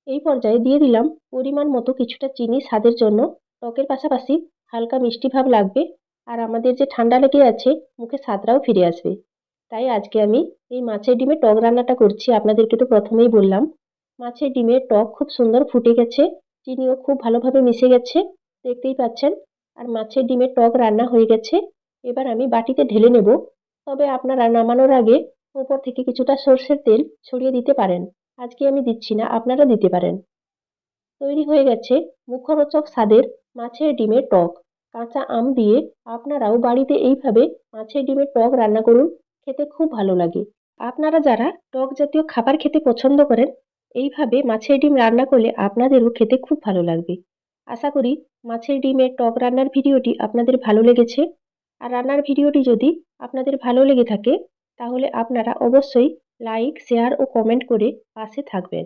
এই পর্যায়ে দিয়ে দিলাম পরিমাণ মতো কিছুটা চিনি স্বাদের জন্য। টকের পাশাপাশি হালকা মিষ্টি ভাব লাগবে, আর আমাদের যে ঠান্ডা লেগে আছে মুখে স্বাদটাও ফিরে আসবে। তাই আজকে আমি এই মাছের ডিমের টক রান্নাটা করছি। আপনাদেরকে তো প্রথমেই বললাম মাছের ডিমের টক খুব সুন্দর ফুটে গেছে, চিনিও খুব ভালোভাবে মিশে গেছে, দেখতেই পাচ্ছেন। আর মাছের ডিমের টক রান্না হয়ে গেছে। এবার আমি বাটিতে ঢেলে নেব। তবে আপনারা নামানোর আগে উপর থেকে কিছুটা সর্ষের তেল ছড়িয়ে দিতে পারেন। আজকে আমি দিচ্ছি না, আপনারা দিতে পারেন। তৈরি হয়ে গেছে মুখরোচক স্বাদের মাছের ডিমের টক। কাঁচা আম দিয়ে আপনারাও বাড়িতে এইভাবে মাছের ডিমের টক রান্না করুন, খেতে খুব ভালো লাগে। আপনারা যারা টক জাতীয় খাবার খেতে পছন্দ করেন, এইভাবে মাছের ডিম রান্না করলে আপনাদেরও খেতে খুব ভালো লাগবে। আশা করি মাছের ডিমের টক রান্নার ভিডিওটি আপনাদের ভালো লেগেছে। আর রান্নার ভিডিওটি যদি আপনাদের ভালো লেগে থাকে তাহলে আপনারা অবশ্যই লাইক, শেয়ার ও কমেন্ট করে পাশে থাকবেন।